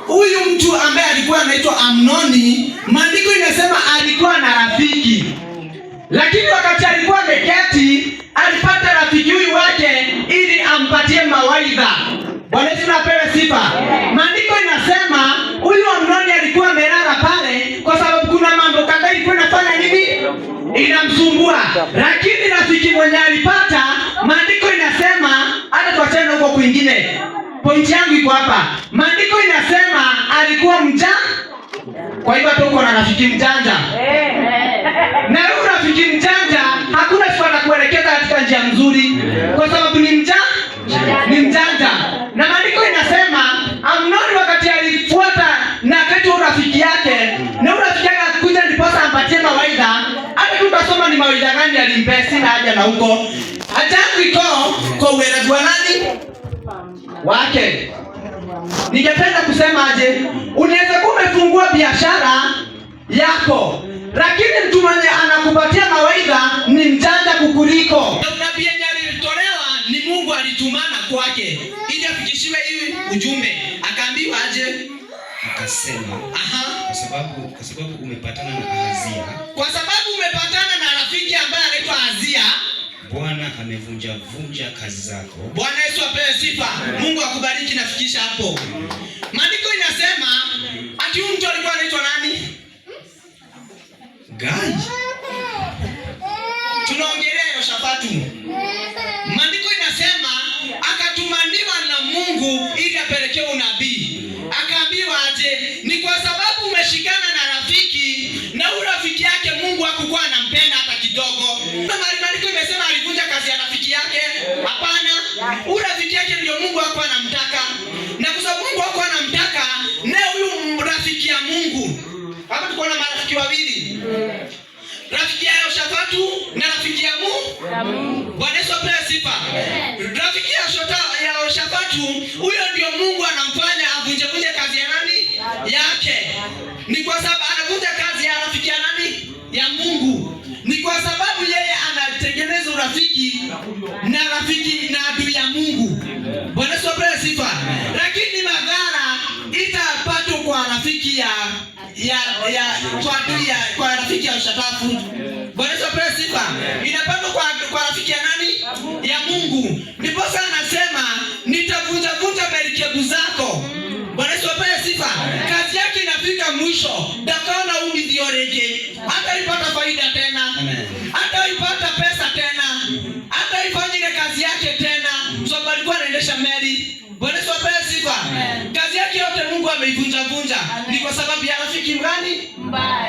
huyu mtu ambaye alikuwa anaitwa Amnoni, maandiko inasema alikuwa na rafiki. Lakini wakati alikuwa ameketi, alipata rafiki huyu wake ili ampatie mawaidha. Bwana Yesu apewe sifa. Maandiko inasema huyu Amnoni alikuwa amelala pale kwa sababu kuna mambo kadhaa ilikuwa inafanya nini? Inamsumbua. Lakini rafiki mwenye alipata, maandiko inasema hata tuachane huko kwingine. Pointi yangu iko hapa. Maandiko inasema alikuwa mjanja. Kwa hivyo tuko na rafiki mjanja. Na huyu rafiki mjanja hakuna sifa na kuelekeza katika njia nzuri kwa sababu ni mjanja. Na maandiko inasema Amnoni wakati alifuata na kati rafiki yake, na rafiki yake akakuja ndiposa ampatie mawaidha. Hata tukasoma ni mawaidha gani alimpea, sina haja na huko. Ajabu iko kwa uwerevu wa nani? Wake. Ningependa kusema aje, unaweza kuwa umefungua biashara yako, lakini mtu mwenye anakupatia mawaidha ni mjanja kukuliko. Na nabii alitolewa ni Mungu alitumana kwake ili afikishiwe hii ujumbe. Akaambiwa aje? Akasema, kwa sababu umepatana na Ahazia. Kwa sababu umepatana na rafiki ambaye anaitwa Ahazia, Bwana amevunja kazi zako. Bwana Yesu apewe sifa. Mungu akubariki na fikisha hapo. Maandiko inasema ati huyu mtu alikuwa anaitwa nani? Gai. Tunaongelea Yehoshafatu. Maandiko inasema akatumaniwa na Mungu ili apelekee unabii. Akaambiwa aje? Ni kwa sababu umeshikana na rafiki, na huyo rafiki yake Mungu hakukuwa anampenda hata kidogo. Maandiko imesema alivunja kazi ya rafiki yake? Hapana. Huyo rafiki yake ndio Mungu hakuwa anamtaka. Na kwa sababu Mungu hakuwa anamtaka, na huyu rafiki ya Mungu. Hapa tuko na marafiki wawili. Rafiki ya Yehoshafatu na rafiki ya Mungu. Bwana Yesu apewe sifa. Rafiki ya Yehoshafatu, huyo ndio Mungu anamfanya avunje kazi ya nani? Yake. Ni kwa sababu anavunja kazi ya rafiki ya nani? Ya Mungu. Ni kwa sababu yeye anatengeneza urafiki na adui ya Mungu. Bwana Yesu apewe sifa. Lakini madhara itapatwa kwa rafiki kwa rafiki ya Yehoshafatu. Bwana Yesu apewe sifa. Inapatwa kwa rafiki ya nani? Ya Mungu. Ndipo sana anasema nitavunja merikebu zako. Bwana Yesu apewe sifa. Kazi yake inafika mwisho. Dakaona umidhiorege. Hata ipata faida tena. Hata ipata pesa tena. Hata ifanye ile kazi yake tena. Sababu alikuwa anaendesha meli. Bwana Yesu apewe sifa. Kazi yake yote Mungu ameivunja. Ni kwa sababu ya rafiki mgani? Mbaya.